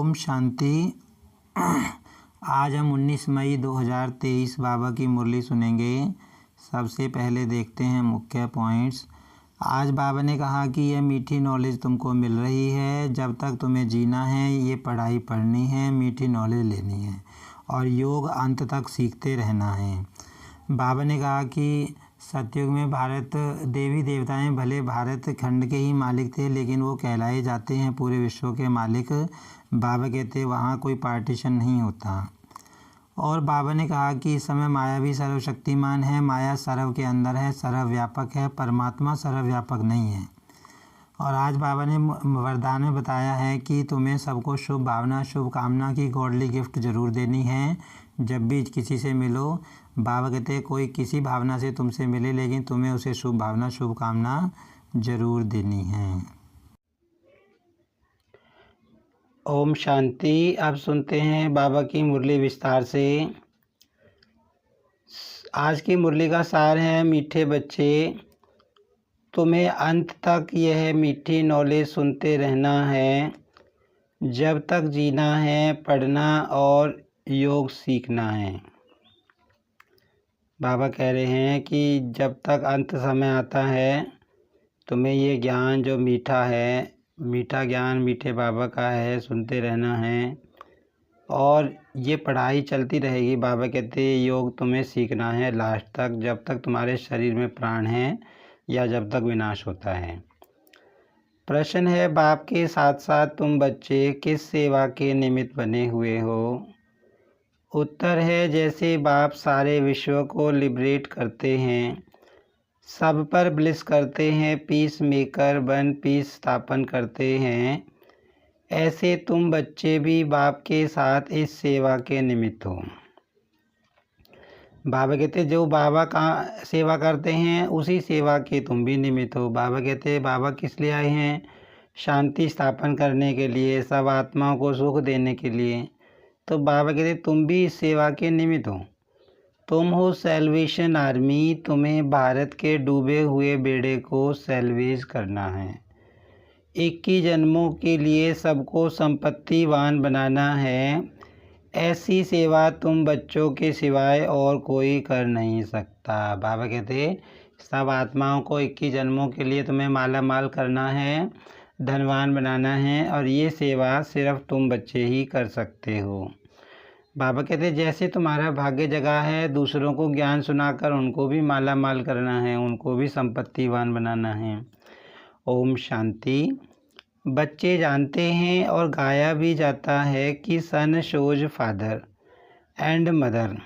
ओम शांति। आज हम 19 मई 2023 बाबा की मुरली सुनेंगे। सबसे पहले देखते हैं मुख्य पॉइंट्स। आज बाबा ने कहा कि यह मीठी नॉलेज तुमको मिल रही है। जब तक तुम्हें जीना है ये पढ़ाई पढ़नी है, मीठी नॉलेज लेनी है और योग अंत तक सीखते रहना है। बाबा ने कहा कि सतयुग में भारत देवी देवताएं भले भारत खंड के ही मालिक थे, लेकिन वो कहलाए जाते हैं पूरे विश्व के मालिक। बाबा कहते वहाँ कोई पार्टीशन नहीं होता। और बाबा ने कहा कि इस समय माया भी सर्वशक्तिमान है। माया सर्व के अंदर है, सर्वव्यापक है, परमात्मा सर्वव्यापक नहीं है। और आज बाबा ने वरदान में बताया है कि तुम्हें सबको शुभ भावना शुभ कामना की गॉडली गिफ्ट ज़रूर देनी है। जब भी किसी से मिलो, बाबा कहते हैं कोई किसी भावना से तुमसे मिले, लेकिन तुम्हें उसे शुभ भावना शुभ कामना ज़रूर देनी है। ओम शांति। अब सुनते हैं बाबा की मुरली विस्तार से। आज की मुरली का सार है, मीठे बच्चे तुम्हें अंत तक यह मीठी नॉलेज सुनते रहना है। जब तक जीना है पढ़ना और योग सीखना है। बाबा कह रहे हैं कि जब तक अंत समय आता है तुम्हें ये ज्ञान जो मीठा है, मीठा ज्ञान मीठे बाबा का है, सुनते रहना है और ये पढ़ाई चलती रहेगी। बाबा कहते हैं योग तुम्हें सीखना है लास्ट तक, जब तक तुम्हारे शरीर में प्राण है या जब तक विनाश होता है। प्रश्न है, बाप के साथ साथ तुम बच्चे किस सेवा के निमित्त बने हुए हो? उत्तर है, जैसे बाप सारे विश्व को लिबरेट करते हैं, सब पर ब्लिस करते हैं, पीस मेकर बन पीस स्थापन करते हैं, ऐसे तुम बच्चे भी बाप के साथ इस सेवा के निमित्त हो। बाबा कहते जो बाबा का सेवा करते हैं उसी सेवा के तुम भी निमित्त हो। बाबा कहते बाबा किस लिए आए हैं? शांति स्थापन करने के लिए, सब आत्माओं को सुख देने के लिए। तो बाबा कहते तुम भी इस सेवा के निमित्त हो। तुम हो सैल्वेशन आर्मी, तुम्हें भारत के डूबे हुए बेड़े को सैल्वेज करना है। 21 जन्मों के लिए सबको संपत्तिवान बनाना है। ऐसी सेवा तुम बच्चों के सिवाय और कोई कर नहीं सकता। बाबा कहते सब आत्माओं को 21 जन्मों के लिए तुम्हें माला माल करना है, धनवान बनाना है और ये सेवा सिर्फ तुम बच्चे ही कर सकते हो। बाबा कहते जैसे तुम्हारा भाग्य जगा है, दूसरों को ज्ञान सुनाकर उनको भी माला माल करना है, उनको भी संपत्तिवान बनाना है। ओम शांति। बच्चे जानते हैं और गाया भी जाता है कि सन शोज फादर एंड मदर,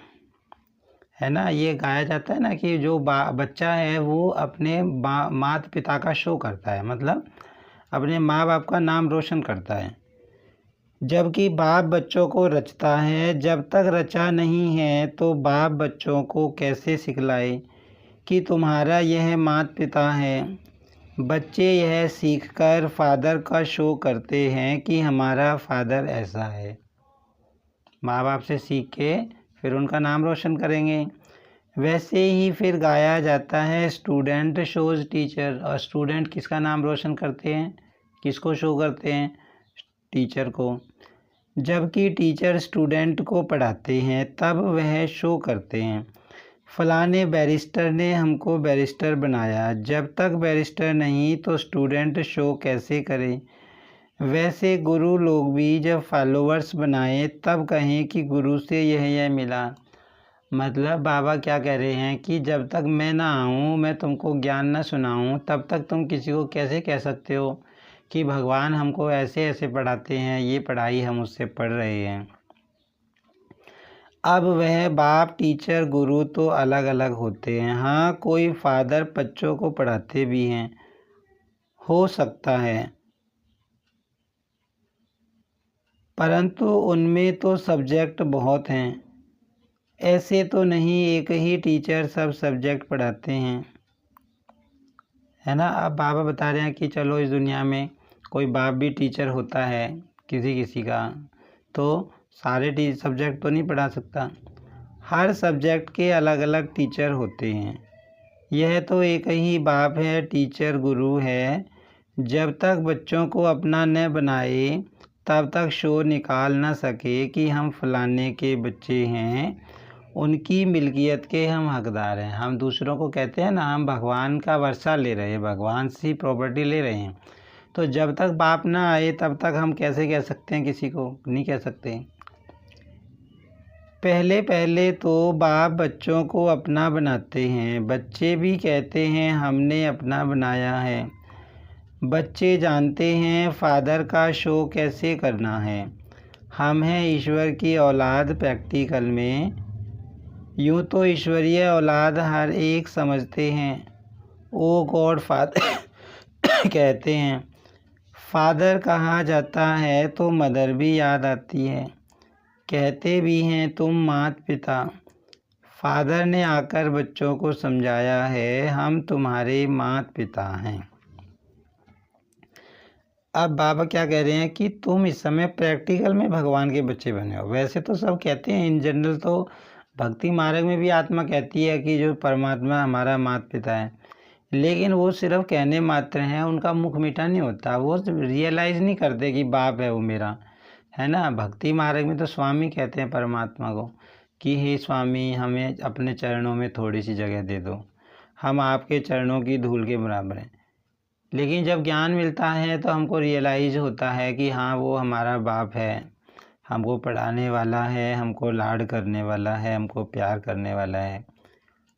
है ना। ये गाया जाता है ना कि जो बच्चा है वो अपने माता पिता का शो करता है, मतलब अपने माँ बाप का नाम रोशन करता है। जबकि बाप बच्चों को रचता है। जब तक रचा नहीं है तो बाप बच्चों को कैसे सिखलाए कि तुम्हारा यह माता पिता है। बच्चे यह सीखकर फादर का शो करते हैं कि हमारा फादर ऐसा है। माँ बाप से सीख के फिर उनका नाम रोशन करेंगे। वैसे ही फिर गाया जाता है स्टूडेंट शोज टीचर। और स्टूडेंट किसका नाम रोशन करते हैं, किसको शो करते हैं? टीचर को। जबकि टीचर स्टूडेंट को पढ़ाते हैं तब वह शो करते हैं, फलाने बैरिस्टर ने हमको बैरिस्टर बनाया। जब तक बैरिस्टर नहीं तो स्टूडेंट शो कैसे करे? वैसे गुरु लोग भी जब फॉलोअर्स बनाए तब कहें कि गुरु से यह मिला। मतलब बाबा क्या कह रहे हैं कि जब तक मैं ना आऊँ, मैं तुमको ज्ञान ना सुनाऊँ, तब तक तुम किसी को कैसे कह सकते हो कि भगवान हमको ऐसे ऐसे पढ़ाते हैं, ये पढ़ाई हम उससे पढ़ रहे हैं। अब वह बाप टीचर गुरु तो अलग अलग होते हैं। हाँ, कोई फादर बच्चों को पढ़ाते भी हैं, हो सकता है, परंतु उनमें तो सब्जेक्ट बहुत हैं। ऐसे तो नहीं एक ही टीचर सब सब्जेक्ट पढ़ाते हैं, है ना। अब बाबा बता रहे हैं कि चलो इस दुनिया में कोई बाप भी टीचर होता है किसी किसी का, तो सारे सब्जेक्ट तो नहीं पढ़ा सकता। हर सब्जेक्ट के अलग अलग टीचर होते हैं। यह तो एक ही बाप है, टीचर गुरु है। जब तक बच्चों को अपना न बनाए तब तक शोर निकाल न सके कि हम फलाने के बच्चे हैं, उनकी मिल्कियत के हम हकदार हैं। हम दूसरों को कहते हैं ना, हम भगवान का वर्षा ले रहे हैं, भगवान से प्रॉपर्टी ले रहे हैं। तो जब तक बाप ना आए तब तक हम कैसे कह सकते हैं, किसी को नहीं कह सकते। पहले पहले तो बाप बच्चों को अपना बनाते हैं, बच्चे भी कहते हैं हमने अपना बनाया है। बच्चे जानते हैं फादर का शो कैसे करना है। हम हैं ईश्वर की औलाद प्रैक्टिकल में। यूँ तो ईश्वरीय औलाद हर एक समझते हैं। ओ गॉड फादर कहते हैं। फादर कहा जाता है तो मदर भी याद आती है। कहते भी हैं तुम माता पिता। फादर ने आकर बच्चों को समझाया है हम तुम्हारे माता पिता हैं। अब बाबा क्या कह रहे हैं कि तुम इस समय प्रैक्टिकल में भगवान के बच्चे बने हो। वैसे तो सब कहते हैं, इन जनरल तो भक्ति मार्ग में भी आत्मा कहती है कि जो परमात्मा हमारा माता पिता है, लेकिन वो सिर्फ कहने मात्र हैं, उनका मुख मीठा नहीं होता, वो रियलाइज़ नहीं करते कि बाप है वो मेरा, है ना। भक्ति मार्ग में तो स्वामी कहते हैं परमात्मा को कि हे स्वामी हमें अपने चरणों में थोड़ी सी जगह दे दो, हम आपके चरणों की धूल के बराबर हैं। लेकिन जब ज्ञान मिलता है तो हमको रियलाइज़ होता है कि हाँ वो हमारा बाप है, हमको पढ़ाने वाला है, हमको लाड करने वाला है, हमको प्यार करने वाला है।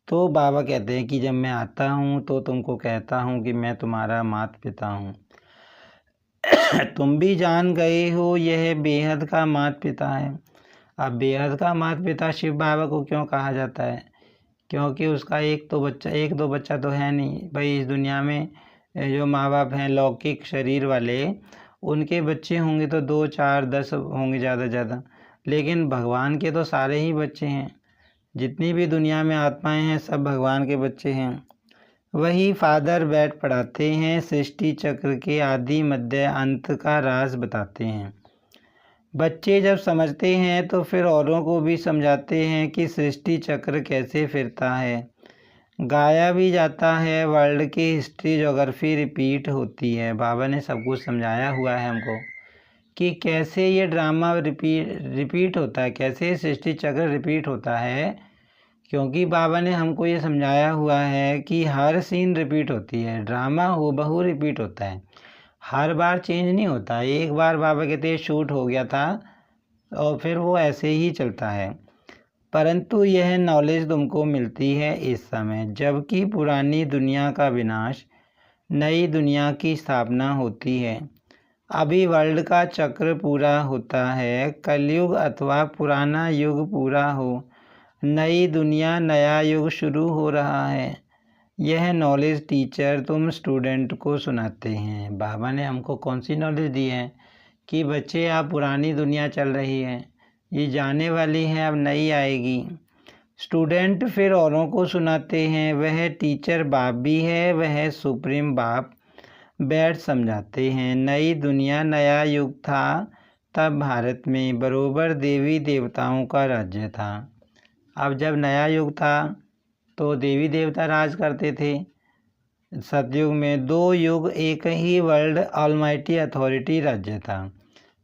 तो बाबा कहते हैं कि जब मैं आता हूँ तो तुमको कहता हूँ कि मैं तुम्हारा माता पिता हूँ। तुम भी जान गए हो यह बेहद का माता पिता है। अब बेहद का माता पिता शिव बाबा को क्यों कहा जाता है? क्योंकि उसका एक दो बच्चा तो है नहीं भाई। इस दुनिया में जो माँ बाप हैं लौकिक शरीर वाले, उनके बच्चे होंगे तो 2 4 10 होंगे ज़्यादा ज़्यादा, लेकिन भगवान के तो सारे ही बच्चे हैं। जितनी भी दुनिया में आत्माएं हैं सब भगवान के बच्चे हैं। वही फादर बैठ पढ़ाते हैं, सृष्टि चक्र के आदि मध्य अंत का राज बताते हैं। बच्चे जब समझते हैं तो फिर औरों को भी समझाते हैं कि सृष्टि चक्र कैसे फिरता है। गाया भी जाता है, वर्ल्ड की हिस्ट्री ज्योग्राफी रिपीट होती है। बाबा ने सब कुछ समझाया हुआ है हमको कि कैसे ये ड्रामा रिपीट होता है, कैसे सृष्टि चक्र रिपीट होता है। क्योंकि बाबा ने हमको ये समझाया हुआ है कि हर सीन रिपीट होती है, ड्रामा हूबहू रिपीट होता है, हर बार चेंज नहीं होता। एक बार बाबा कहते हैं शूट हो गया था और फिर वो ऐसे ही चलता है। परंतु यह नॉलेज तुमको मिलती है इस समय, जबकि पुरानी दुनिया का विनाश, नई दुनिया की स्थापना होती है। अभी वर्ल्ड का चक्र पूरा होता है, कलयुग अथवा पुराना युग पूरा हो, नई दुनिया नया युग शुरू हो रहा है। यह नॉलेज टीचर तुम स्टूडेंट को सुनाते हैं। बाबा ने हमको कौन सी नॉलेज दी है कि बच्चे आप पुरानी दुनिया चल रही है, ये जाने वाली है, अब नई आएगी। स्टूडेंट फिर औरों को सुनाते हैं। वह टीचर बाप भी है, वह सुप्रीम बाप बैठ समझाते हैं। नई दुनिया नया युग था, तब भारत में बरोबर देवी देवताओं का राज्य था। अब जब नया युग था तो देवी देवता राज करते थे। सतयुग में 2 युग एक ही वर्ल्ड ऑलमाइटी अथॉरिटी राज्य था।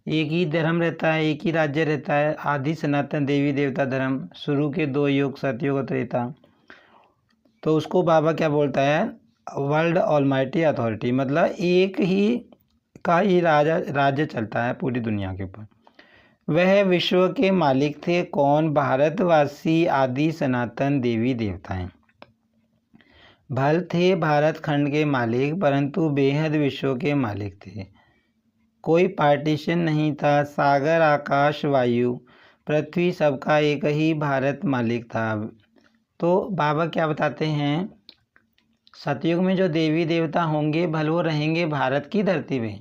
एक ही धर्म रहता है, एक ही राज्य रहता है, आदि सनातन देवी देवता धर्म। शुरू के 2 युग सतयुग और त्रेता। तो उसको बाबा क्या बोलता है? वर्ल्ड ऑलमाइटी अथॉरिटी, मतलब एक ही का ही राज्य चलता है पूरी दुनिया के ऊपर। वह विश्व के मालिक थे कौन? भारतवासी आदि सनातन देवी देवताएं। भल थे भारत खंड के मालिक, परंतु बेहद विश्व के मालिक थे। कोई पार्टीशन नहीं था। सागर आकाश वायु पृथ्वी सबका एक ही भारत मालिक था। तो बाबा क्या बताते हैं? सतयुग में जो देवी देवता होंगे भले वो रहेंगे भारत की धरती पे,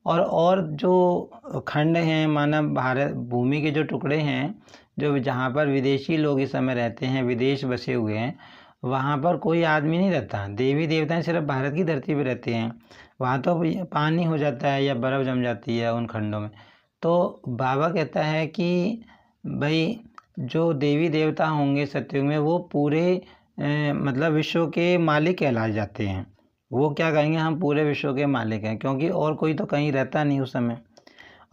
और जो खंड हैं माना भारत भूमि के जो टुकड़े हैं, जो जहाँ पर विदेशी लोग इस समय रहते हैं, विदेश बसे हुए हैं, वहाँ पर कोई आदमी नहीं रहता। देवी देवताएं सिर्फ भारत की धरती पे रहते हैं। वहाँ तो पानी हो जाता है या बर्फ़ जम जाती है उन खंडों में। तो बाबा कहता है कि भाई जो देवी देवता होंगे सतयुग में वो पूरे मतलब विश्व के मालिक कहलाए जाते हैं। वो क्या कहेंगे? हम पूरे विश्व के मालिक हैं, क्योंकि और कोई तो कहीं रहता नहीं उस समय।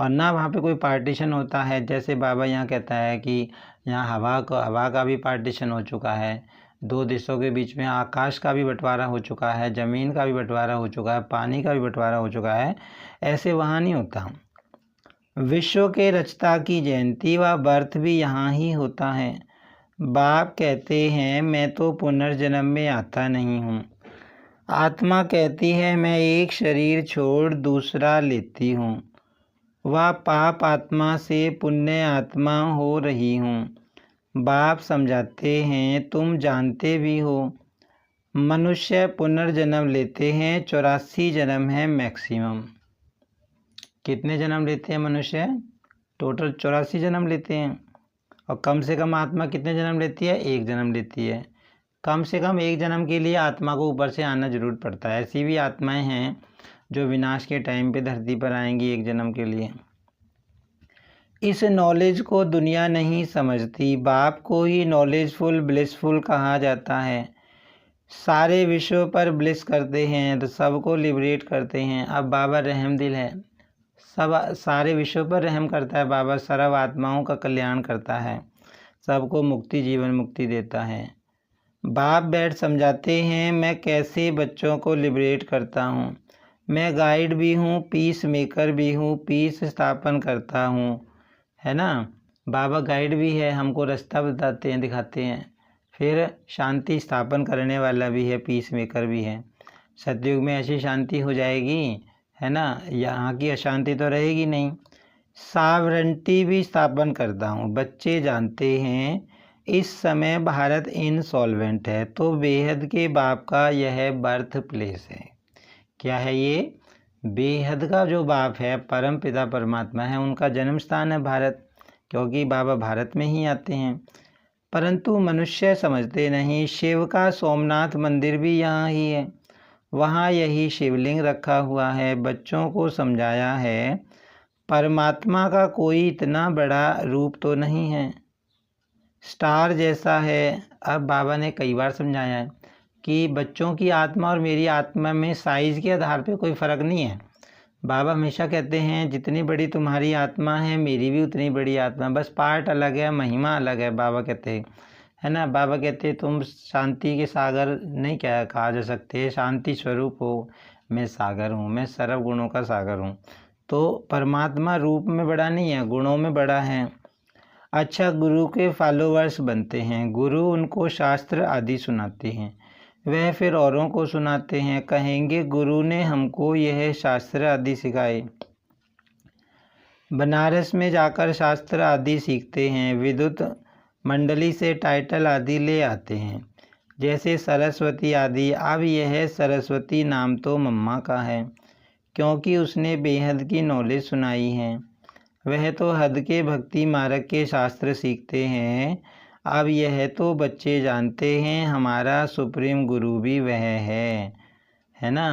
और ना वहाँ पे कोई पार्टीशन होता है। जैसे बाबा यहाँ कहता है कि यहाँ हवा का भी पार्टीशन हो चुका है, दो देशों के बीच में आकाश का भी बंटवारा हो चुका है, ज़मीन का भी बंटवारा हो चुका है, पानी का भी बंटवारा हो चुका है। ऐसे वहाँ नहीं होता। विश्व के रचता की जयंती व बर्थ भी यहाँ ही होता है। बाप कहते हैं मैं तो पुनर्जन्म में आता नहीं हूँ। आत्मा कहती है मैं एक शरीर छोड़ दूसरा लेती हूँ। वह पाप आत्मा से पुण्य आत्मा हो रही हूँ। बाप समझाते हैं तुम जानते भी हो, मनुष्य पुनर्जन्म लेते हैं 84 जन्म है मैक्सिमम। कितने जन्म लेते हैं मनुष्य? टोटल 84 जन्म लेते हैं। और कम से कम आत्मा कितने जन्म लेती है? एक जन्म लेती है। कम से कम एक जन्म के लिए आत्मा को ऊपर से आना जरूर पड़ता है। ऐसी भी आत्माएं हैं जो विनाश के टाइम पे धरती पर आएंगी एक जन्म के लिए। इस नॉलेज को दुनिया नहीं समझती। बाप को ही नॉलेजफुल ब्लिसफुल कहा जाता है। सारे विश्व पर ब्लिस करते हैं तो सबको लिबरेट करते हैं। अब बाबा रहमदिल है, सारे विश्व पर रहम करता है। बाबा सर्व आत्माओं का कल्याण करता है, सबको मुक्ति जीवन मुक्ति देता है। बाप बैठ समझाते हैं मैं कैसे बच्चों को लिबरेट करता हूँ। मैं गाइड भी हूँ, पीस मेकर भी हूँ, पीस स्थापन करता हूँ, है ना। बाबा गाइड भी है, हमको रास्ता बताते हैं, दिखाते हैं। फिर शांति स्थापन करने वाला भी है, पीस मेकर भी है। सतयुग में ऐसी शांति हो जाएगी, है ना, यहाँ की अशांति तो रहेगी नहीं। सावरेंटी भी स्थापन करता हूँ। बच्चे जानते हैं इस समय भारत इनसॉल्वेंट है, तो बेहद के बाप का यह बर्थ प्लेस है। क्या है ये? बेहद का जो बाप है, परम पिता परमात्मा है, उनका जन्म स्थान है भारत, क्योंकि बाबा भारत में ही आते हैं। परंतु मनुष्य समझते नहीं, शिव का सोमनाथ मंदिर भी यहाँ ही है, वहाँ यही शिवलिंग रखा हुआ है। बच्चों को समझाया है परमात्मा का कोई इतना बड़ा रूप तो नहीं है, स्टार जैसा है। अब बाबा ने कई बार समझाया है कि बच्चों की आत्मा और मेरी आत्मा में साइज़ के आधार पे कोई फ़र्क नहीं है। बाबा हमेशा कहते हैं जितनी बड़ी तुम्हारी आत्मा है मेरी भी उतनी बड़ी आत्मा, बस पार्ट अलग है, महिमा अलग है। बाबा कहते हैं, है ना। बाबा कहते हैं तुम शांति के सागर नहीं क्या कहा जा सकते, शांति स्वरूप हो। मैं सागर हूँ, मैं सर्व गुणों का सागर हूँ। तो परमात्मा रूप में बड़ा नहीं है, गुणों में बड़ा है। अच्छा, गुरु के फॉलोअर्स बनते हैं, गुरु उनको शास्त्र आदि सुनाते हैं, वह फिर औरों को सुनाते हैं। कहेंगे गुरु ने हमको यह शास्त्र आदि सिखाए। बनारस में जाकर शास्त्र आदि सीखते हैं, विद्युत मंडली से टाइटल आदि ले आते हैं, जैसे सरस्वती आदि। अब यह सरस्वती नाम तो मम्मा का है, क्योंकि उसने बेहद की नॉलेज सुनाई है। वह तो हद के भक्ति मार्ग के शास्त्र सीखते हैं। अब यह तो बच्चे जानते हैं हमारा सुप्रीम गुरु भी वह है ना।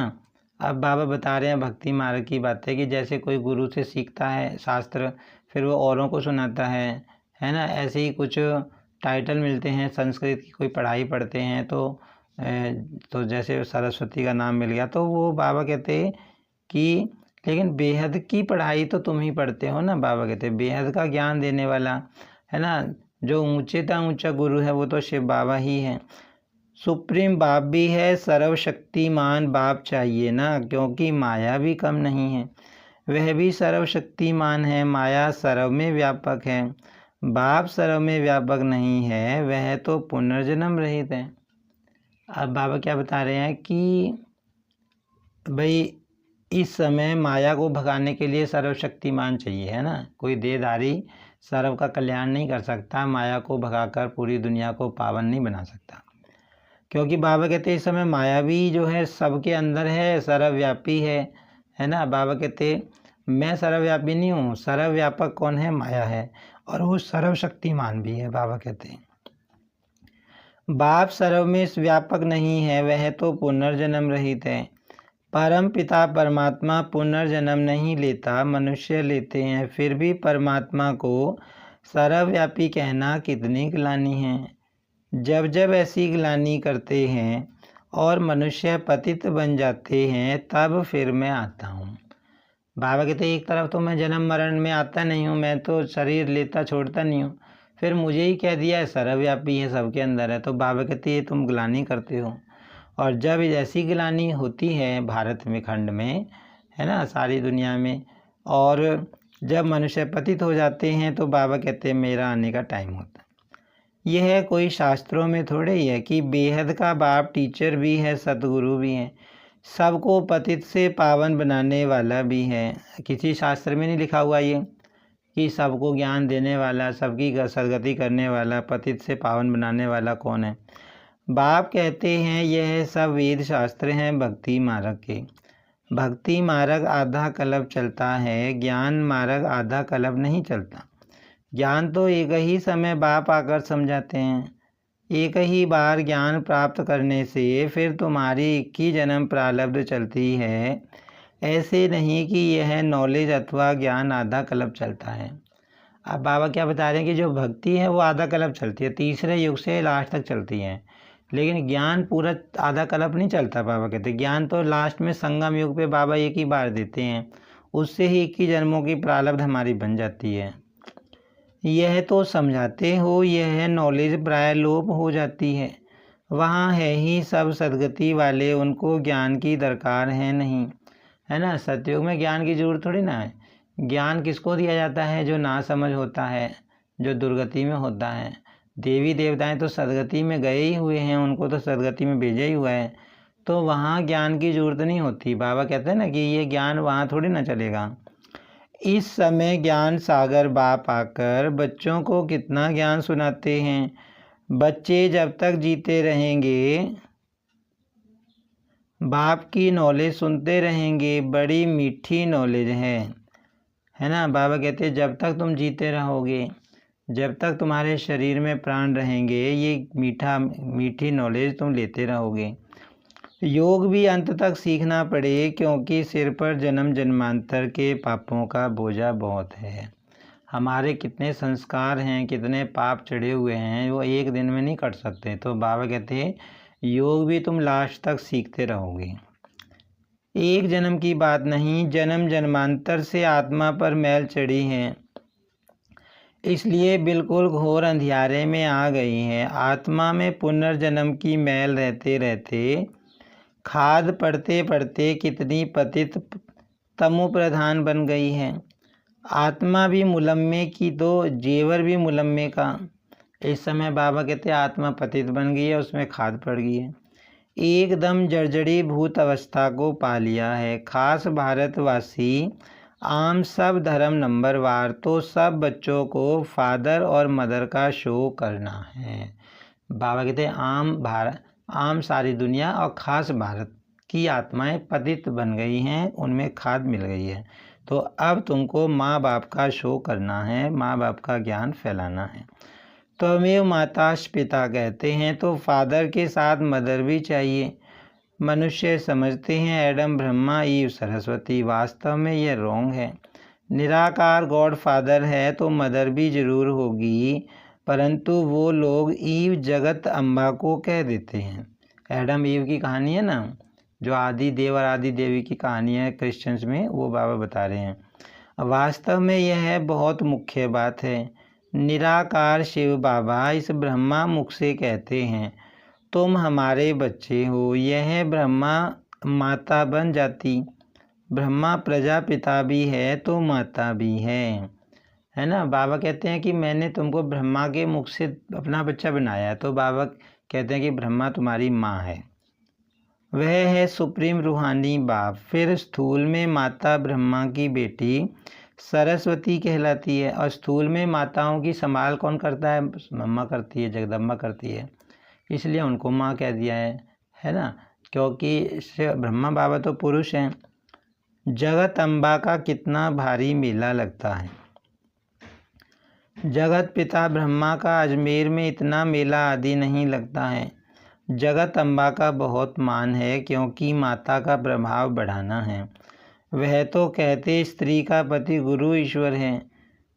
अब बाबा बता रहे हैं भक्ति मार्ग की बातें कि जैसे कोई गुरु से सीखता है शास्त्र, फिर वो औरों को सुनाता है ना। ऐसे ही कुछ टाइटल मिलते हैं, संस्कृत की कोई पढ़ाई पढ़ते हैं तो जैसे सरस्वती का नाम मिल गया, तो वो बाबा कहते कि लेकिन बेहद की पढ़ाई तो तुम ही पढ़ते हो ना। बाबा कहते बेहद का ज्ञान देने वाला, है ना, जो ऊंचा गुरु है वो तो शिव बाबा ही है। सुप्रीम बाप भी है, सर्वशक्तिमान बाप चाहिए ना, क्योंकि माया भी कम नहीं है। वह भी सर्वशक्तिमान है, माया सर्व में व्यापक है। बाप सर्व में व्यापक नहीं है, वह तो पुनर्जन्म रहित है। अब बाबा क्या बता रहे हैं कि भाई इस समय माया को भगाने के लिए सर्वशक्तिमान चाहिए, है ना। कोई देहधारी सर्व का कल्याण नहीं कर सकता, माया को भगाकर पूरी दुनिया को पावन नहीं बना सकता। क्योंकि बाबा कहते इस समय माया भी जो है सबके अंदर है, सर्वव्यापी है ना। बाबा कहते मैं सर्वव्यापी नहीं हूँ, सर्वव्यापक कौन है? माया है, और वो सर्वशक्तिमान भी है। बाबा कहते हैं बाप सर्व में व्यापक नहीं है, वह तो पुनर्जन्म रहित है। परम पिता परमात्मा पुनर्जन्म नहीं लेता, मनुष्य लेते हैं। फिर भी परमात्मा को सर्वव्यापी कहना कितनी ग्लानि है। जब जब ऐसी ग्लानि करते हैं और मनुष्य पतित बन जाते हैं, तब फिर मैं आता हूँ। बाबा कहते एक तरफ तो मैं जन्म मरण में आता नहीं हूँ, मैं तो शरीर लेता छोड़ता नहीं हूँ, फिर मुझे ही कह दिया है सर्वव्यापी है, सबके अंदर है। तो बाबा कहते ये तुम ग्लानि करते हो। और जब ऐसी ग्लानि होती है भारत में खंड में, है ना, सारी दुनिया में, और जब मनुष्य पतित हो जाते हैं तो बाबा कहते हैं मेरा आने का टाइम होता है। यह कोई शास्त्रों में थोड़े ही है कि बेहद का बाप टीचर भी है, सतगुरु भी है, सबको पतित से पावन बनाने वाला भी है। किसी शास्त्र में नहीं लिखा हुआ ये कि सबको ज्ञान देने वाला, सबकी सदगति करने वाला, पतित से पावन बनाने वाला कौन है। बाप कहते हैं यह सब वेद शास्त्र हैं भक्ति मार्ग के। भक्ति मार्ग आधा कल्प चलता है, ज्ञान मार्ग आधा कल्प नहीं चलता। ज्ञान तो एक ही समय बाप आकर समझाते हैं। एक ही बार ज्ञान प्राप्त करने से फिर तुम्हारी 21 जन्म प्रारब्ध चलती है। ऐसे नहीं कि यह नॉलेज अथवा ज्ञान आधा कल्प चलता है। अब बाबा क्या बता रहे हैं कि जो भक्ति है वो आधा कल्प चलती है, तीसरे युग से लास्ट तक चलती है, लेकिन ज्ञान पूरा आधा कल्प नहीं चलता। बाबा कहते ज्ञान तो लास्ट में संगम युग पे बाबा एक ही बार देते हैं, उससे ही 21 जन्मों की प्रारब्ध हमारी बन जाती है। यह तो समझाते हो, यह नॉलेज प्राय लोप हो जाती है। वहाँ है ही सब सदगति वाले, उनको ज्ञान की दरकार है नहीं, है ना। सतयुग में ज्ञान की जरूरत थोड़ी ना है। ज्ञान किसको दिया जाता है? जो ना समझ होता है, जो दुर्गति में होता है। देवी देवताएं तो सदगति में गए ही हुए हैं, उनको तो सदगति में भेजा ही हुआ है, तो वहाँ ज्ञान की जरूरत नहीं होती। बाबा कहते हैं ना कि ये ज्ञान वहाँ थोड़ी ना चलेगा। इस समय ज्ञान सागर बाप आकर बच्चों को कितना ज्ञान सुनाते हैं। बच्चे जब तक जीते रहेंगे बाप की नॉलेज सुनते रहेंगे, बड़ी मीठी नॉलेज है ना। बाबा कहते हैं जब तक तुम जीते रहोगे, जब तक तुम्हारे शरीर में प्राण रहेंगे, ये मीठी नॉलेज तुम लेते रहोगे। योग भी अंत तक सीखना पड़े, क्योंकि सिर पर जन्म जन्मांतर के पापों का बोझा बहुत है। हमारे कितने संस्कार हैं, कितने पाप चढ़े हुए हैं, वो एक दिन में नहीं कट सकते। तो बाबा कहते हैं योग भी तुम लास्ट तक सीखते रहोगे। एक जन्म की बात नहीं, जन्म जन्मांतर से आत्मा पर मैल चढ़ी है, इसलिए बिल्कुल घोर अंधियारे में आ गई है। आत्मा में पुनर्जन्म की मैल रहते रहते, खाद पड़ते पड़ते कितनी पतित तमो प्रधान बन गई है। आत्मा भी मुलम्मे की तो जेवर भी मुलम्मे का। इस समय बाबा कहते आत्मा पतित बन गई है, उसमें खाद पड़ गई है, एकदम जर्जरी भूत अवस्था को पा लिया है। खास भारतवासी आम सब धर्म नंबरवार, तो सब बच्चों को फादर और मदर का शो करना है। बाबा कहते हैं आम सारी दुनिया और ख़ास भारत की आत्माएं पतित बन गई हैं, उनमें खाद मिल गई है। तो अब तुमको माँ बाप का शो करना है, माँ बाप का ज्ञान फैलाना है। तो हमें माता पिता कहते हैं, तो फादर के साथ मदर भी चाहिए। मनुष्य समझते हैं एडम ब्रह्मा ईव सरस्वती, वास्तव में यह रॉन्ग है। निराकार गॉड फादर है तो मदर भी जरूर होगी, परंतु वो लोग ईव जगत अम्बा को कह देते हैं। एडम ईव की कहानी है ना, जो आदि देव और आदि देवी की कहानी है क्रिश्चियंस में, वो बाबा बता रहे हैं। वास्तव में यह बहुत मुख्य बात है। निराकार शिव बाबा इस ब्रह्मा मुख से कहते हैं तुम हमारे बच्चे हो। यह ब्रह्मा माता बन जाती। ब्रह्मा प्रजापिता भी है तो माता भी है ना। बाबा कहते हैं कि मैंने तुमको ब्रह्मा के मुख से अपना बच्चा बनाया, तो बाबा कहते हैं कि ब्रह्मा तुम्हारी माँ है, वह है सुप्रीम रूहानी बाप। फिर स्थूल में माता ब्रह्मा की बेटी सरस्वती कहलाती है, और स्थूल में माताओं की संभाल कौन करता है? मम्मा करती है, जगदम्बा करती है, इसलिए उनको माँ कह दिया है ना, क्योंकि ब्रह्मा बाबा तो पुरुष हैं। जगत अम्बा का कितना भारी मेला लगता है। जगत पिता ब्रह्मा का अजमेर में इतना मेला आदि नहीं लगता है। जगत अम्बा का बहुत मान है, क्योंकि माता का प्रभाव बढ़ाना है। वह तो कहते स्त्री का पति गुरु ईश्वर है,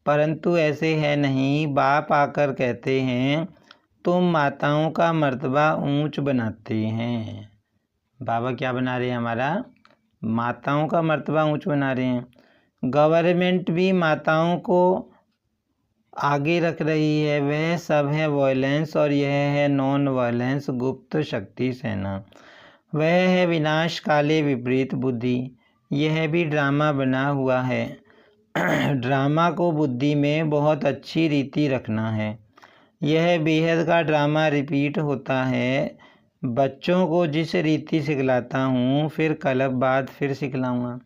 परंतु ऐसे है नहीं। बाप आकर कहते हैं तुम माताओं का मर्तबा ऊंच बनाते हैं। बाबा क्या बना रहे हैं? हमारा माताओं का मर्तबा ऊंच बना रहे हैं। गवर्नमेंट भी माताओं को आगे रख रही है, वह सब है वायलेंस, और यह है नॉन वायलेंस गुप्त शक्ति सेना। वह है विनाश काले विपरीत बुद्धि, यह भी ड्रामा बना हुआ है। ड्रामा को बुद्धि में बहुत अच्छी रीति रखना है। यह बेहद का ड्रामा रिपीट होता है। बच्चों को जिस रीति सिखलाता हूँ फिर कल्प बाद फिर सिखलाऊँगा।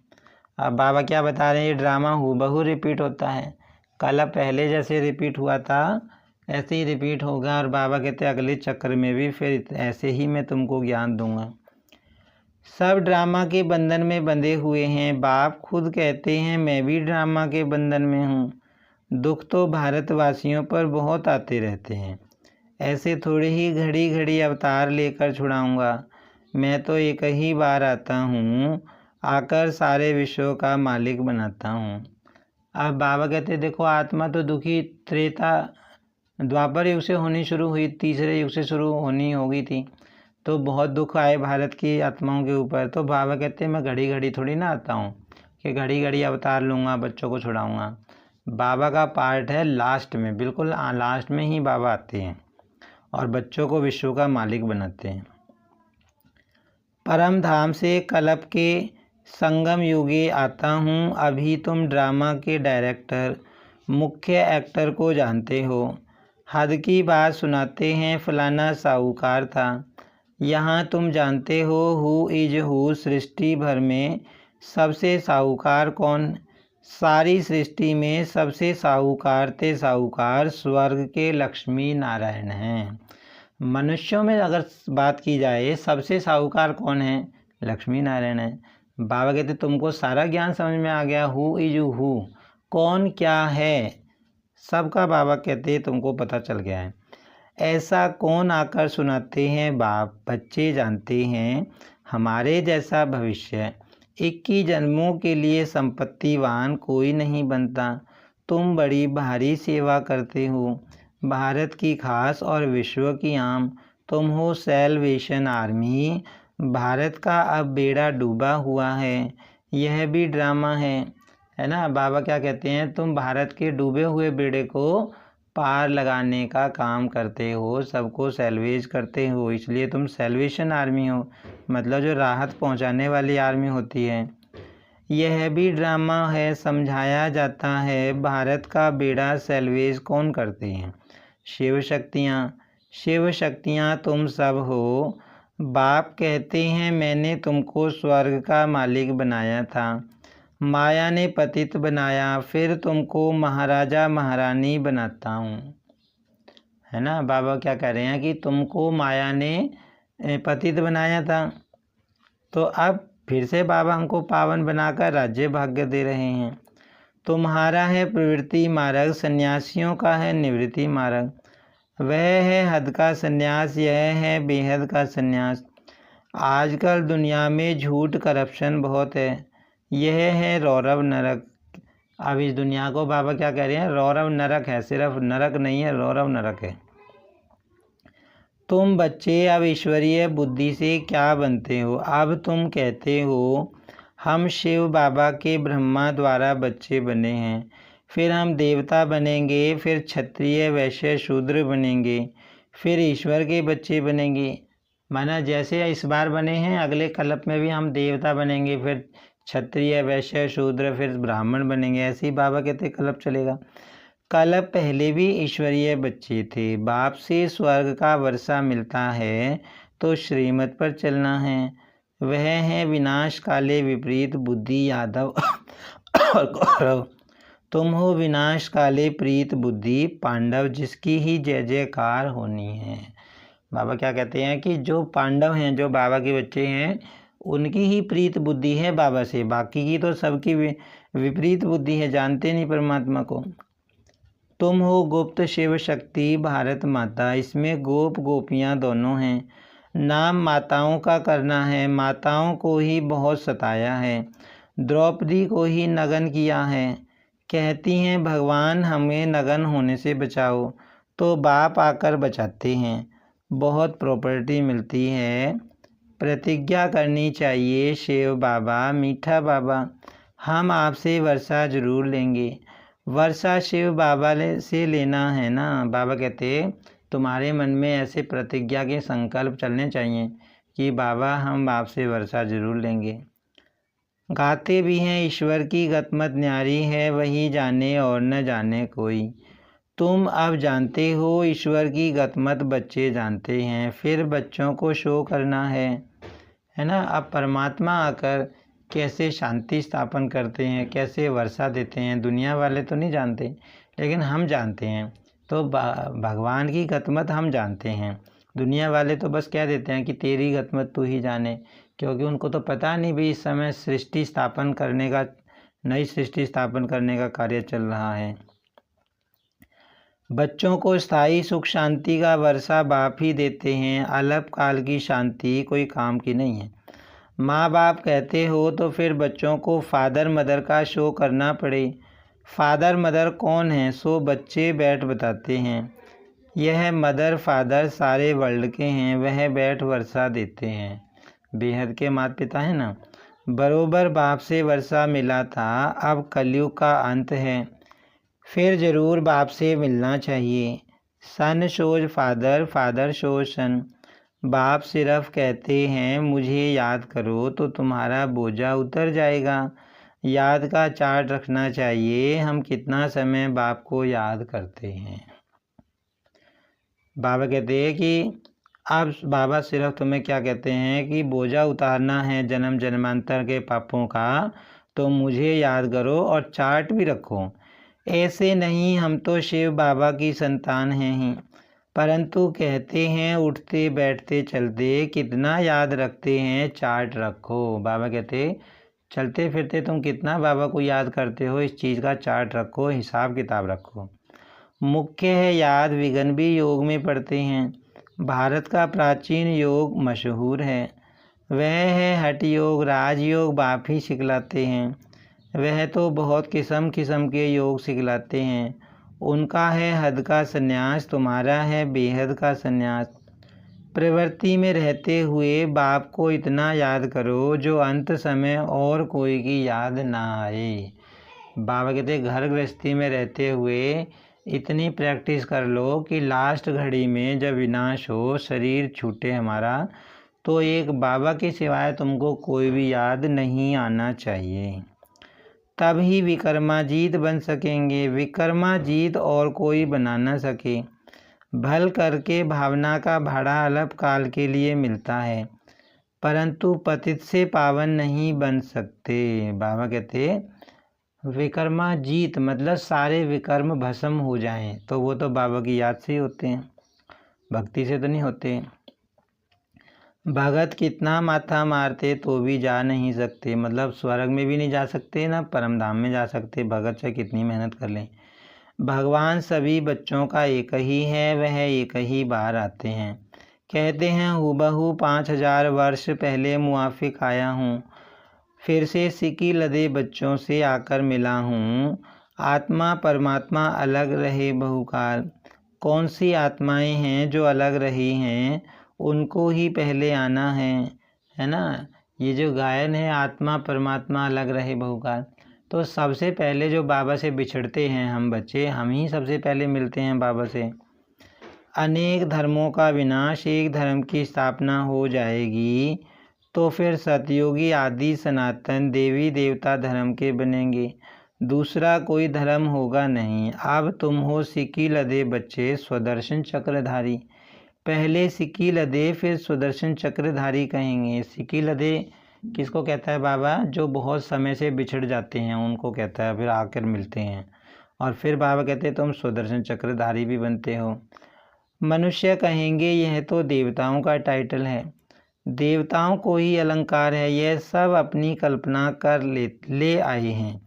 अब बाबा क्या बता रहे हैं, ये ड्रामा हूबहू रिपीट होता है। कल्प पहले जैसे रिपीट हुआ था ऐसे ही रिपीट होगा, और बाबा कहते हैं अगले चक्र में भी फिर ऐसे ही मैं तुमको ज्ञान दूंगा। सब ड्रामा के बंधन में बंधे हुए हैं। बाप खुद कहते हैं मैं भी ड्रामा के बंधन में हूँ। दुख तो भारतवासियों पर बहुत आते रहते हैं, ऐसे थोड़ी ही घड़ी घड़ी अवतार लेकर छुड़ाऊंगा। मैं तो एक ही बार आता हूँ, आकर सारे विश्व का मालिक बनाता हूँ। अब बाबा कहते देखो आत्मा तो दुखी त्रेता द्वापर युग से होनी शुरू हुई, तीसरे युग से शुरू होनी होगी थी, तो बहुत दुख आए भारत की आत्माओं के ऊपर। तो बाबा कहते मैं घड़ी घड़ी थोड़ी ना आता हूँ कि घड़ी घड़ी अवतार लूँगा बच्चों को छुड़ाऊँगा। बाबा का पार्ट है लास्ट में, बिल्कुल लास्ट में ही बाबा आते हैं और बच्चों को विश्व का मालिक बनाते हैं। परम धाम से कल्प के संगम युगे आता हूँ। अभी तुम ड्रामा के डायरेक्टर मुख्य एक्टर को जानते हो। हद की बात सुनाते हैं, फलाना साहूकार था। यहाँ तुम जानते हो हु इज हु, सृष्टि भर में सबसे साहूकार कौन? सारी सृष्टि में सबसे साहूकार ते साहूकार स्वर्ग के लक्ष्मी नारायण हैं। मनुष्यों में अगर बात की जाए सबसे साहूकार कौन है? लक्ष्मी नारायण है। बाबा कहते तुमको सारा ज्ञान समझ में आ गया, हु इज हु, कौन क्या है, सबका बाबा कहते तुमको पता चल गया है। ऐसा कौन आकर सुनाते हैं बाप? बच्चे जानते हैं हमारे जैसा भविष्य 21 जन्मों के लिए संपत्तिवान कोई नहीं बनता। तुम बड़ी भारी सेवा करते हो, भारत की खास और विश्व की आम। तुम हो सैल्वेशन आर्मी। भारत का अब बेड़ा डूबा हुआ है, यह भी ड्रामा है ना। बाबा क्या कहते हैं, तुम भारत के डूबे हुए बेड़े को पार लगाने का काम करते हो, सबको सैल्वेज करते हो, इसलिए तुम सैल्वेशन आर्मी हो, मतलब जो राहत पहुंचाने वाली आर्मी होती है। यह भी ड्रामा है, समझाया जाता है भारत का बेड़ा सैल्वेज कौन करते हैं? शिव शक्तियाँ। शिव शक्तियाँ तुम सब हो। बाप कहते हैं मैंने तुमको स्वर्ग का मालिक बनाया था, माया ने पतित बनाया, फिर तुमको महाराजा महारानी बनाता हूँ, है ना। बाबा क्या कह रहे हैं कि तुमको माया ने पतित बनाया था, तो अब फिर से बाबा हमको पावन बनाकर राज्य भाग्य दे रहे हैं। तुम्हारा है प्रवृत्ति मार्ग, सन्यासियों का है निवृत्ति मार्ग। वह है हद का सन्यास, यह है बेहद का सन्यास। आजकल दुनिया में झूठ करप्शन बहुत है, यह है रौरव नरक। अब इस दुनिया को बाबा क्या कह रहे हैं, रौरव नरक है, सिर्फ नरक नहीं है, रौरव नरक है। तुम बच्चे अब ईश्वरीय बुद्धि से क्या बनते हो? अब तुम कहते हो हम शिव बाबा के ब्रह्मा द्वारा बच्चे बने हैं, फिर हम देवता बनेंगे, फिर क्षत्रिय वैश्य शूद्र बनेंगे, फिर ईश्वर के बच्चे बनेंगे। माना जैसे इस बार बने हैं अगले कल्प में भी हम देवता बनेंगे, फिर क्षत्रिय वैश्य शूद्र, फिर ब्राह्मण बनेंगे। ऐसे ही बाबा कहते कल्प चलेगा। कल्प पहले भी ईश्वरीय बच्चे थे। बाप से स्वर्ग का वर्षा मिलता है तो श्रीमत पर चलना है। वह है विनाश काले विपरीत बुद्धि यादव और कौरव। तुम हो विनाश काले प्रीत बुद्धि पांडव, जिसकी ही जय जयकार होनी है। बाबा क्या कहते हैं कि जो पांडव हैं, जो बाबा के बच्चे हैं, उनकी ही प्रीत बुद्धि है बाबा से, बाकी की तो सबकी विपरीत बुद्धि है, जानते नहीं परमात्मा को। तुम हो गुप्त शिव शक्ति भारत माता, इसमें गोप गोपियाँ दोनों हैं। नाम माताओं का करना है, माताओं को ही बहुत सताया है, द्रौपदी को ही नगन किया है। कहती हैं भगवान हमें नगन होने से बचाओ, तो बाप आकर बचाते हैं, बहुत प्रॉपर्टी मिलती है। प्रतिज्ञा करनी चाहिए शिव बाबा मीठा बाबा, हम आपसे वर्षा जरूर लेंगे। वर्षा शिव बाबा से लेना है ना। बाबा कहते तुम्हारे मन में ऐसे प्रतिज्ञा के संकल्प चलने चाहिए कि बाबा हम आपसे वर्षा जरूर लेंगे। गाते भी हैं ईश्वर की गतमत न्यारी है, वही जाने और न जाने कोई। तुम अब जानते हो ईश्वर की गतमत बच्चे जानते हैं, फिर बच्चों को शो करना है ना। अब परमात्मा आकर कैसे शांति स्थापन करते हैं, कैसे वर्षा देते हैं, दुनिया वाले तो नहीं जानते लेकिन हम जानते हैं। तो भगवान की गतमत हम जानते हैं, दुनिया वाले तो बस कह देते हैं कि तेरी गतमत तू ही जाने, क्योंकि उनको तो पता नहीं भी इस समय सृष्टि स्थापन करने का, नई सृष्टि स्थापन करने का कार्य चल रहा है। बच्चों को स्थायी सुख शांति का वर्षा बाप ही देते हैं, अल्पकाल की शांति कोई काम की नहीं है। माँ बाप कहते हो तो फिर बच्चों को फादर मदर का शो करना पड़े। फादर मदर कौन है सो बच्चे बैठ बताते हैं। यह मदर फादर सारे वर्ल्ड के हैं, वह बैठ वर्षा देते हैं। बेहद के माता पिता हैं ना। बरोबर बाप से वर्षा मिला था, अब कलयुग का अंत है, फिर ज़रूर बाप से मिलना चाहिए। सन शोज फादर, फादर शोज सन। बाप सिर्फ कहते हैं मुझे याद करो तो तुम्हारा बोझा उतर जाएगा। याद का चार्ट रखना चाहिए, हम कितना समय बाप को याद करते हैं। बाबा कहते हैं कि अब बाबा सिर्फ तुम्हें क्या कहते हैं कि बोझा उतारना है जन्म जन्मांतर के पापों का, तो मुझे याद करो और चार्ट भी रखो। ऐसे नहीं, हम तो शिव बाबा की संतान हैं ही, परंतु कहते हैं उठते बैठते चलते कितना याद रखते हैं, चार्ट रखो। बाबा कहते चलते फिरते तुम कितना बाबा को याद करते हो, इस चीज़ का चार्ट रखो, हिसाब किताब रखो। मुख्य है याद, विघ्न भी योग में पढ़ते हैं। भारत का प्राचीन योग मशहूर है, वह है हठ योग, राजयोग बाप ही सिखलाते हैं। वह तो बहुत किस्म किस्म के योग सिखलाते हैं। उनका है हद का संन्यास, तुम्हारा है बेहद का संन्यास। प्रवृत्ति में रहते हुए बाप को इतना याद करो जो अंत समय और कोई की याद ना आए। बाबा कहते घर गृहस्थी में रहते हुए इतनी प्रैक्टिस कर लो कि लास्ट घड़ी में जब विनाश हो, शरीर छूटे हमारा, तो एक बाबा के सिवाय तुमको कोई भी याद नहीं आना चाहिए। तब ही विक्रमाजीत बन सकेंगे। विक्रमाजीत और कोई बना न सके। भल करके भावना का भाड़ा अल्पकाल के लिए मिलता है, परंतु पतित से पावन नहीं बन सकते। बाबा कहते विक्रमाजीत मतलब सारे विकर्म भस्म हो जाएं, तो वो तो बाबा की याद से ही होते हैं, भक्ति से तो नहीं होते। भगत कितना माथा मारते तो भी जा नहीं सकते, मतलब स्वर्ग में भी नहीं जा सकते ना परम धाम में जा सकते, भगत से कितनी मेहनत कर लें। भगवान सभी बच्चों का एक ही है, वह एक ही बार आते हैं। कहते हैं हूबहू 5000 वर्ष पहले मुआफिक आया हूँ, फिर से सिकी लदे बच्चों से आकर मिला हूँ। आत्मा परमात्मा अलग रहे बहुकाल। कौन सी आत्माएं हैं जो अलग रही हैं, उनको ही पहले आना है ना। ये जो गायन है आत्मा परमात्मा अलग रहे बहुकाल, तो सबसे पहले जो बाबा से बिछड़ते हैं हम बच्चे, हम ही सबसे पहले मिलते हैं बाबा से। अनेक धर्मों का विनाश, एक धर्म की स्थापना हो जाएगी, तो फिर सतयुगी आदि सनातन देवी देवता धर्म के बनेंगे, दूसरा कोई धर्म होगा नहीं। अब तुम हो सिक्की लदे बच्चे स्वदर्शन चक्रधारी। पहले सिक्की लदे फिर सुदर्शन चक्रधारी कहेंगे। सिक्की लदे किसको कहता है बाबा, जो बहुत समय से बिछड़ जाते हैं उनको कहता है, फिर आकर मिलते हैं। और फिर बाबा कहते हैं तुम सुदर्शन चक्रधारी भी बनते हो। मनुष्य कहेंगे यह तो देवताओं का टाइटल है, देवताओं को ही अलंकार है, यह सब अपनी कल्पना कर ले आए हैं।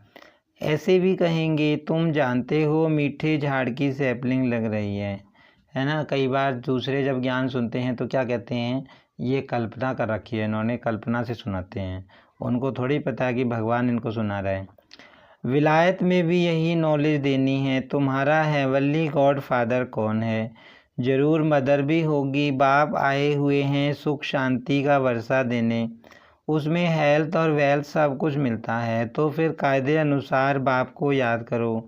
ऐसे भी कहेंगे तुम जानते हो मीठे झाड़ की सैपलिंग लग रही है ना। कई बार दूसरे जब ज्ञान सुनते हैं तो क्या कहते हैं, ये कल्पना कर रखी है इन्होंने, कल्पना से सुनाते हैं, उनको थोड़ी पता है कि भगवान इनको सुना रहा है। विलायत में भी यही नॉलेज देनी है। तुम्हारा हेवनली गॉड फादर कौन है, ज़रूर मदर भी होगी। बाप आए हुए हैं सुख शांति का वर्षा देने, उसमें हेल्थ और वेल्थ सब कुछ मिलता है। तो फिर कायदे अनुसार बाप को याद करो।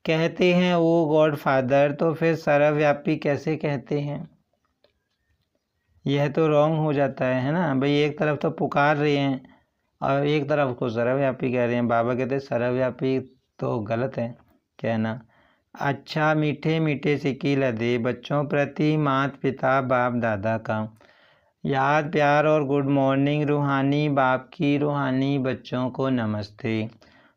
कहते हैं ओ गॉड फादर, तो फिर सर्वव्यापी कैसे कहते हैं? यह तो रॉन्ग हो जाता है ना भाई। एक तरफ तो पुकार रहे हैं और एक तरफ को सर्वव्यापी कह रहे हैं। बाबा कहते हैं सर्वव्यापी तो गलत है कहना। अच्छा मीठे मीठे सिक्की लदे बच्चों प्रति माता पिता बाप दादा का याद प्यार और गुड मॉर्निंग। रूहानी बाप की रूहानी बच्चों को नमस्ते।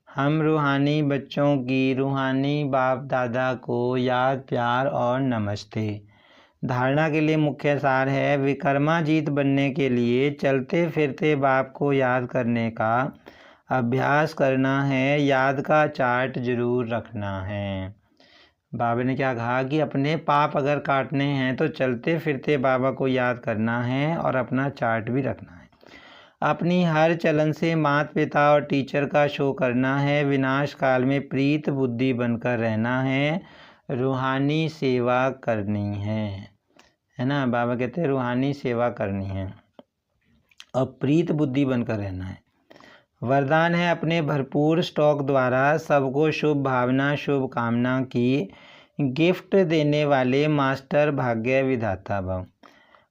हम रूहानी बच्चों की रूहानी बाप दादा को याद प्यार और नमस्ते। धारणा के लिए मुख्य सार है, विक्रमाजीत बनने के लिए चलते फिरते बाप को याद करने का अभ्यास करना है। याद का चार्ट जरूर रखना है। बाबा ने क्या कहा कि अपने पाप अगर काटने हैं तो चलते फिरते बाबा को याद करना है और अपना चार्ट भी रखना है। अपनी हर चलन से माता पिता और टीचर का शो करना है। विनाश काल में प्रीत बुद्धि बनकर रहना है। रूहानी सेवा करनी है ना। बाबा कहते हैं रूहानी सेवा करनी है और प्रीत बुद्धि बनकर रहना है। वरदान है, अपने भरपूर स्टॉक द्वारा सबको शुभ भावना शुभ कामना की गिफ्ट देने वाले मास्टर भाग्य विधाता भव।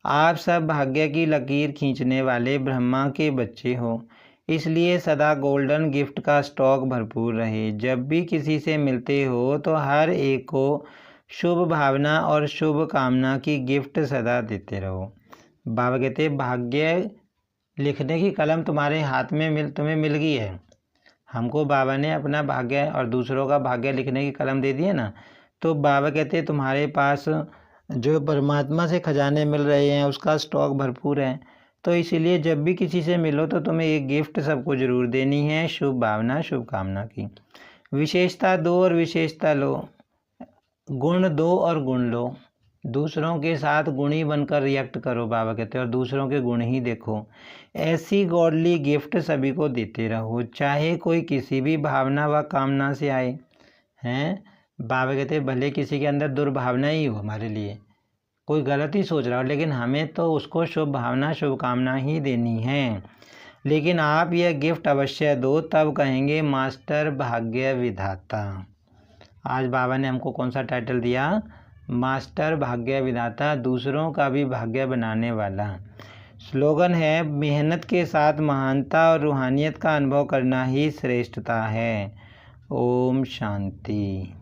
आप सब भाग्य की लकीर खींचने वाले ब्रह्मा के बच्चे हो, इसलिए सदा गोल्डन गिफ्ट का स्टॉक भरपूर रहे। जब भी किसी से मिलते हो तो हर एक को शुभ भावना और शुभ कामना की गिफ्ट सदा देते रहो। बाबा कहते भाग्य लिखने की कलम तुम्हारे हाथ में तुम्हें मिल गई है। हमको बाबा ने अपना भाग्य और दूसरों का भाग्य लिखने की कलम दे दी है ना। तो बाबा कहते तुम्हारे पास जो परमात्मा से खजाने मिल रहे हैं उसका स्टॉक भरपूर है। तो इसीलिए जब भी किसी से मिलो तो तुम्हें एक गिफ्ट सबको ज़रूर देनी है, शुभ भावना शुभ कामना की। विशेषता दो और विशेषता लो, गुण दो और गुण लो। दूसरों के साथ गुणी बनकर रिएक्ट करो बाबा कहते हैं, और दूसरों के गुण ही देखो। ऐसी गॉडली गिफ्ट सभी को देते रहो, चाहे कोई किसी भी भावना व कामना से आए हैं। बाबा कहते हैं भले किसी के अंदर दुर्भावना ही हो, हमारे लिए कोई गलत ही सोच रहा हो, लेकिन हमें तो उसको शुभ भावना शुभ कामना ही देनी है। लेकिन आप यह गिफ्ट अवश्य दो, तब कहेंगे मास्टर भाग्य विधाता। आज बाबा ने हमको कौन सा टाइटल दिया? मास्टर भाग्य विधाता, दूसरों का भी भाग्य बनाने वाला। स्लोगन है, मेहनत के साथ महानता और रूहानियत का अनुभव करना ही श्रेष्ठता है। ओम शांति।